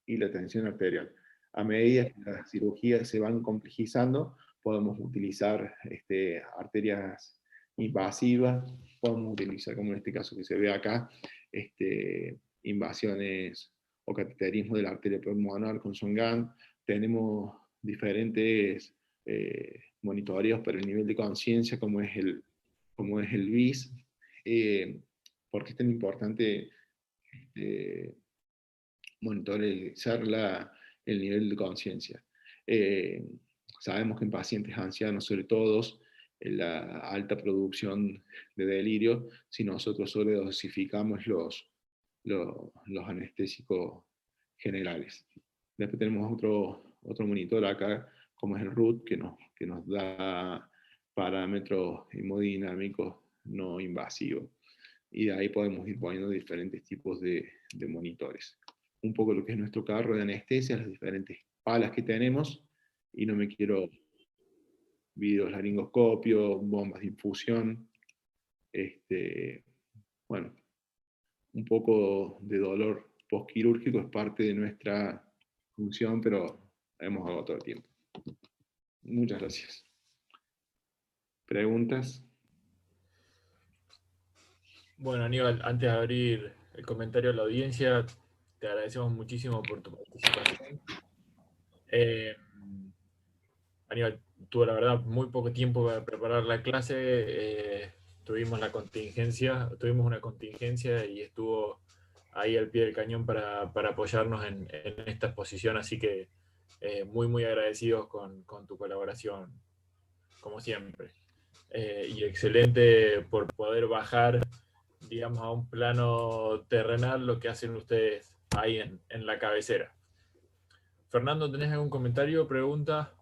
y la tensión arterial. A medida que las cirugías se van complejizando, podemos utilizar arterias invasivas, podemos utilizar, como en este caso que se ve acá, invasiones o cateterismo de la arteria pulmonar con Song-Gan. Tenemos diferentes monitoreos para el nivel de conciencia, como es el BIS. ¿Por qué es tan importante monitorizar el nivel de conciencia? Sabemos que en pacientes ancianos, sobre todo, en la alta producción de delirio, si nosotros solo dosificamos los anestésicos generales. Después tenemos otro monitor acá, como es el RUT, que nos da parámetros hemodinámicos no invasivos. Y de ahí podemos ir poniendo diferentes tipos de monitores. Un poco lo que es nuestro carro de anestesia, las diferentes palas que tenemos, y no me quiero videolaringoscopio, bombas de infusión, bueno, un poco de dolor postquirúrgico es parte de nuestra función, pero hemos agotado el tiempo. Muchas gracias. ¿Preguntas? Bueno, Aníbal, antes de abrir el comentario a la audiencia, te agradecemos muchísimo por tu participación. Aníbal, tuvo la verdad muy poco tiempo para preparar la clase, tuvimos una contingencia y estuvo ahí al pie del cañón para apoyarnos en esta exposición, así que muy agradecidos con tu colaboración, como siempre. Y excelente por poder bajar, digamos, a un plano terrenal lo que hacen ustedes ahí en la cabecera. Fernando, ¿tenés algún comentario, pregunta?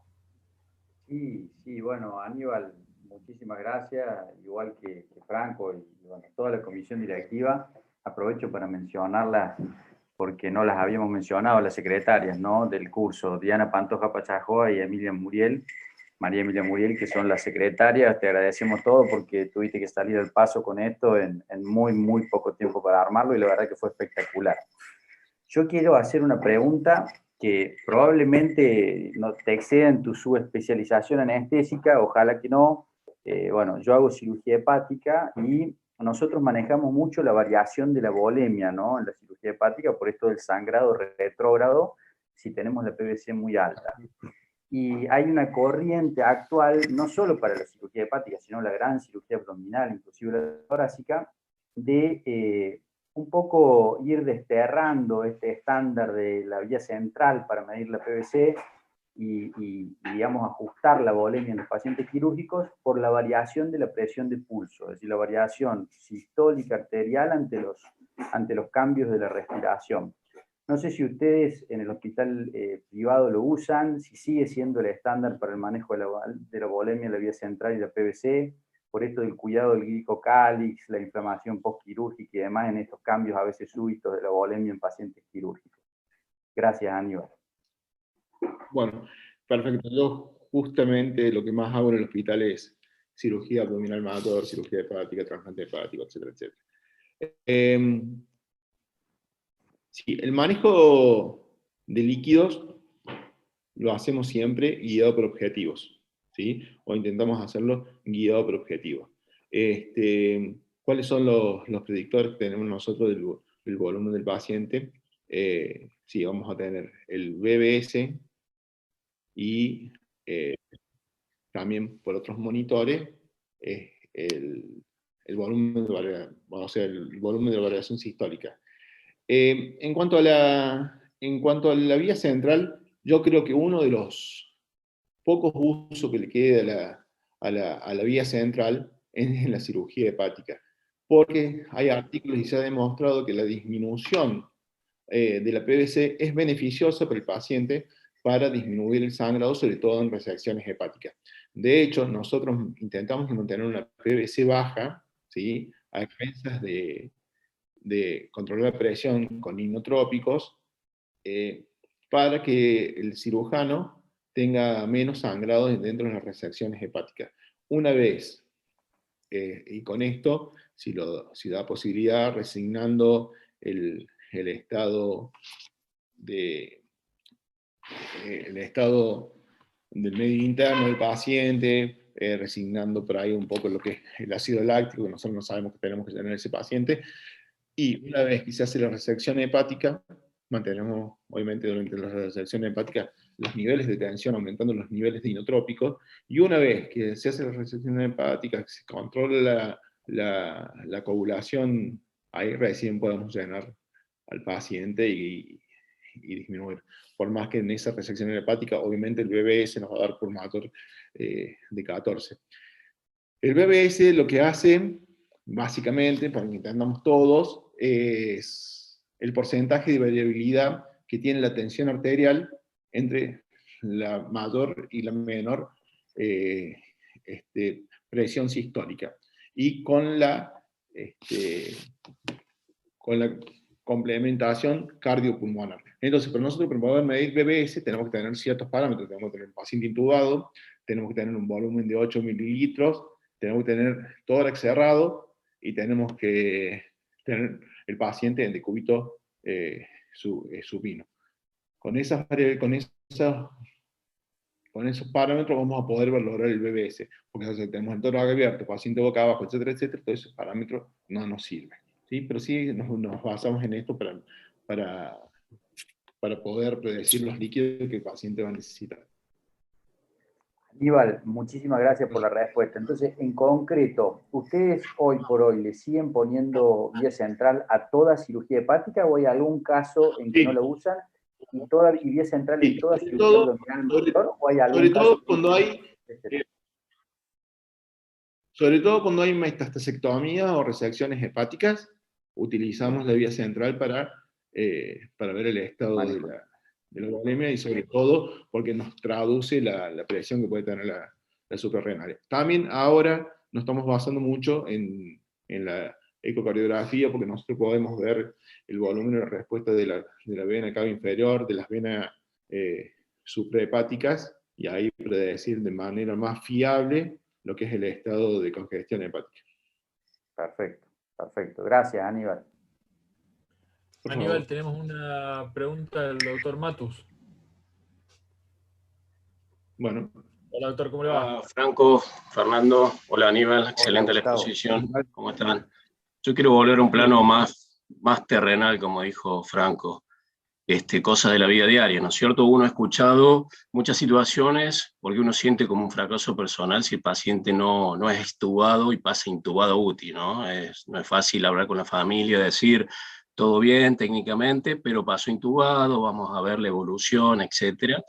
Sí, bueno, Aníbal, muchísimas gracias, igual que Franco y bueno, toda la comisión directiva. Aprovecho para mencionarlas porque no las habíamos mencionado, las secretarias, ¿no?, del curso, Diana Pantoja Pachajoa y María Emilia Muriel, que son las secretarias. Te agradecemos todo porque tuviste que salir al paso con esto en muy poco tiempo para armarlo, y la verdad que fue espectacular. Yo quiero hacer una pregunta que probablemente no te exceda en tu subespecialización anestésica, ojalá que no. Bueno, yo hago cirugía hepática y nosotros manejamos mucho la variación de la volemia, ¿no?, en la cirugía hepática, por esto del sangrado retrógrado, si tenemos la PVC muy alta. Y hay una corriente actual, no solo para la cirugía hepática, sino la gran cirugía abdominal, inclusive la torácica, de un poco ir desterrando este estándar de la vía central para medir la PVC y digamos, ajustar la volemia en los pacientes quirúrgicos por la variación de la presión de pulso, es decir, la variación sistólica arterial ante los cambios de la respiración. No sé si ustedes en el hospital privado lo usan, si sigue siendo el estándar para el manejo de la volemia en la vía central y la PVC, por esto del cuidado del glicocálix, la inflamación postquirúrgica y demás en estos cambios a veces súbitos de la volemia en pacientes quirúrgicos. Gracias, Aníbal. Bueno, perfecto. Yo justamente lo que más hago en el hospital es cirugía abdominal mator, cirugía hepática, trasplante hepático, etcétera, etcétera. Sí, el manejo de líquidos lo hacemos siempre guiado por objetivos, ¿sí? O intentamos hacerlo guiado por objetivos. ¿Cuáles son los predictores que tenemos nosotros del volumen del paciente? Sí, vamos a tener el BBS y también por otros monitores el volumen de variación, o sea, el volumen de la variación sistólica. En cuanto a la vía central, yo creo que uno de los pocos usos que le queda a la vía central es en la cirugía hepática, porque hay artículos y se ha demostrado que la disminución de la PBC es beneficiosa para el paciente para disminuir el sangrado, sobre todo en resecciones hepáticas. De hecho, nosotros intentamos mantener una PBC baja, ¿sí?, a expensas de controlar la presión con inotrópicos, para que el cirujano tenga menos sangrado dentro de las resecciones hepáticas. Una vez, y con esto, si da posibilidad, resignando el estado el estado del medio interno del paciente, resignando por ahí un poco lo que es el ácido láctico, que nosotros no sabemos que tenemos que tener ese paciente, y una vez que se hace la resección hepática, mantenemos, obviamente, durante la resección hepática los niveles de tensión, aumentando los niveles de inotrópicos, y una vez que se hace la resección hepática, que se controla la coagulación, ahí recién podemos llenar al paciente y disminuir. Por más que en esa resección hepática, obviamente el BBS nos va a dar por mator de 14. El BBS lo que hace, básicamente, para que entendamos todos, es el porcentaje de variabilidad que tiene la tensión arterial entre la mayor y la menor presión sistólica. Y con la complementación cardiopulmonar. Entonces, pero nosotros para poder medir BBS tenemos que tener ciertos parámetros. Tenemos que tener un paciente intubado, tenemos que tener un volumen de 8 mililitros, tenemos que tener tórax cerrado y tenemos que tener el paciente en decúbito supino. Con esos parámetros vamos a poder valorar el BBS, porque si tenemos el tórax abierto, paciente boca abajo, etcétera, etcétera, todos esos parámetros no nos sirven. ¿Sí? Pero sí nos basamos en esto para poder predecir los líquidos que el paciente va a necesitar. Aníbal, muchísimas gracias por la respuesta. Entonces, en concreto, ¿ustedes hoy por hoy le siguen poniendo vía central a toda cirugía hepática o hay algún caso en que no la usan? ¿Y vía central en toda cirugía abdominal mayor o hay algún caso? Sobre todo cuando hay metastasectomía o resecciones hepáticas, utilizamos la vía central para ver el estado de la volemia y sobre todo porque nos traduce la presión que puede tener la suprarrenal. También ahora nos estamos basando mucho en la ecocardiografía porque nosotros podemos ver el volumen de respuesta de la vena cava inferior, de las venas suprahepáticas, y ahí predecir de manera más fiable lo que es el estado de congestión hepática. Perfecto, perfecto. Gracias, Aníbal. Aníbal, tenemos una pregunta del doctor Matus. Bueno. Hola, doctor, ¿cómo le va? Franco, Fernando, hola Aníbal, excelente la exposición. ¿Cómo están? Yo quiero volver a un plano más terrenal, como dijo Franco. Cosas de la vida diaria, ¿no es cierto? Uno ha escuchado muchas situaciones porque uno siente como un fracaso personal si el paciente no es extubado y pasa intubado UTI, ¿no? No es fácil hablar con la familia, decir todo bien técnicamente, pero pasó intubado, vamos a ver la evolución, etc.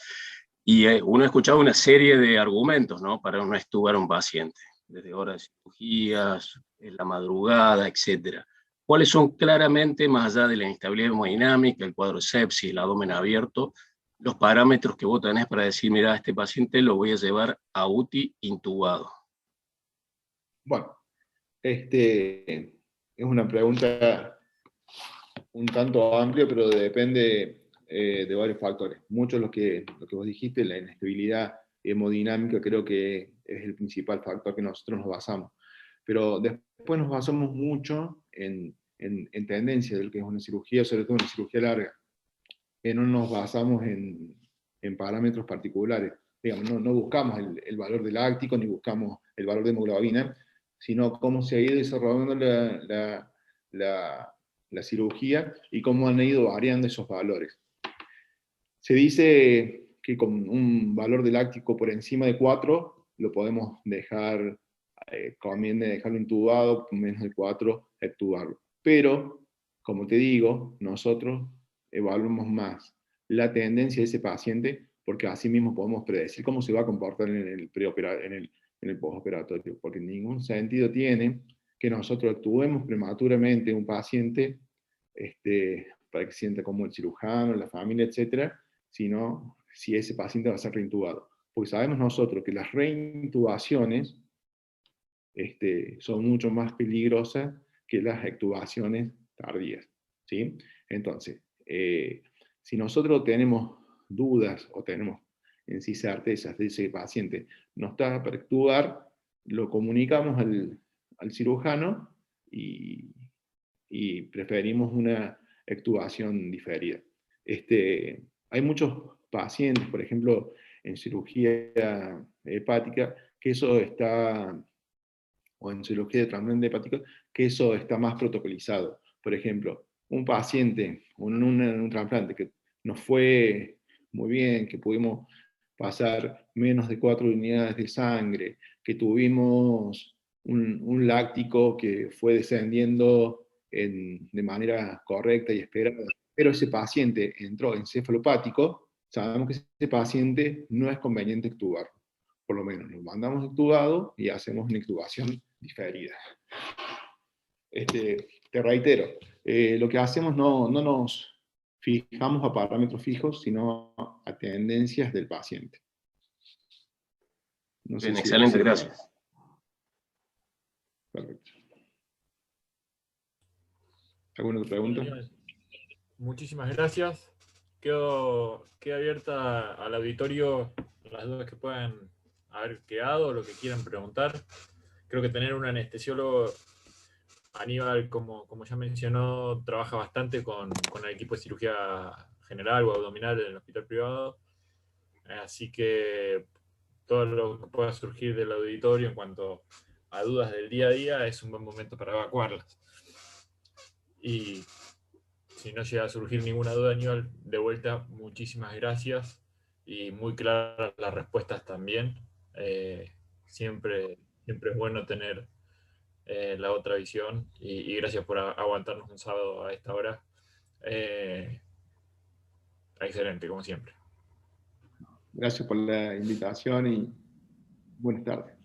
Y uno ha escuchado una serie de argumentos, ¿no?, para no extubar a un paciente, desde horas de cirugías, en la madrugada, etc. ¿Cuáles son claramente, más allá de la inestabilidad hemodinámica, el cuadro de sepsis, el abdomen abierto, los parámetros que vos tenés para decir, mira, a este paciente lo voy a llevar a UTI intubado? Bueno, es una pregunta un tanto amplia, pero depende de varios factores. Muchos lo que vos dijiste, la inestabilidad hemodinámica, creo que es el principal factor que nosotros nos basamos. Pero después nos basamos mucho en tendencia de lo que es una cirugía, sobre todo una cirugía larga. No nos basamos en parámetros particulares. Digamos, no buscamos el valor del láctico, ni buscamos el valor de hemoglobina, sino cómo se ha ido desarrollando la cirugía y cómo han ido variando esos valores. Se dice que con un valor de láctico por encima de 4 lo podemos dejar, conviene dejarlo intubado, con menos de 4 extubarlo. Pero como te digo, nosotros evaluamos más la tendencia de ese paciente, porque así mismo podemos predecir cómo se va a comportar en el en el postoperatorio, porque en ningún sentido tiene que nosotros actuemos prematuramente en un paciente para que se sienta como el cirujano, la familia, etcétera, sino si ese paciente va a ser reintubado. Porque sabemos nosotros que las reintubaciones son mucho más peligrosas que las extubaciones tardías, ¿sí? Entonces, si nosotros tenemos dudas o tenemos en sí certezas de ese paciente no está para extubar, lo comunicamos al cirujano y preferimos una extubación diferida. Hay muchos pacientes, por ejemplo, en cirugía hepática, que eso está, o en cirugía de trasplante hepático, que eso está más protocolizado. Por ejemplo, un paciente, un trasplante que nos fue muy bien, que pudimos pasar menos de 4 unidades de sangre, que tuvimos un láctico que fue descendiendo de manera correcta y esperada, pero ese paciente entró encefalopático, sabemos que ese paciente no es conveniente extubarlo. Por lo menos lo mandamos extubado y hacemos una extubación diferida. Te reitero, lo que hacemos no nos fijamos a parámetros fijos, sino a tendencias del paciente. No sé bien, si excelente, gracias. Perfecto. ¿Alguna otra pregunta? Muchísimas gracias. Queda abierta al auditorio las dudas que puedan haber quedado, lo que quieran preguntar. Creo que tener un anestesiólogo, Aníbal, como ya mencionó, trabaja bastante con el equipo de cirugía general o abdominal en el hospital privado. Así que todo lo que pueda surgir del auditorio en cuanto a dudas del día a día es un buen momento para evacuarlas. Y si no llega a surgir ninguna duda, Aníbal, de vuelta, muchísimas gracias y muy claras las respuestas también. Siempre es bueno tener la otra visión y gracias por aguantarnos un sábado a esta hora. Excelente, como siempre. Gracias por la invitación y buenas tardes.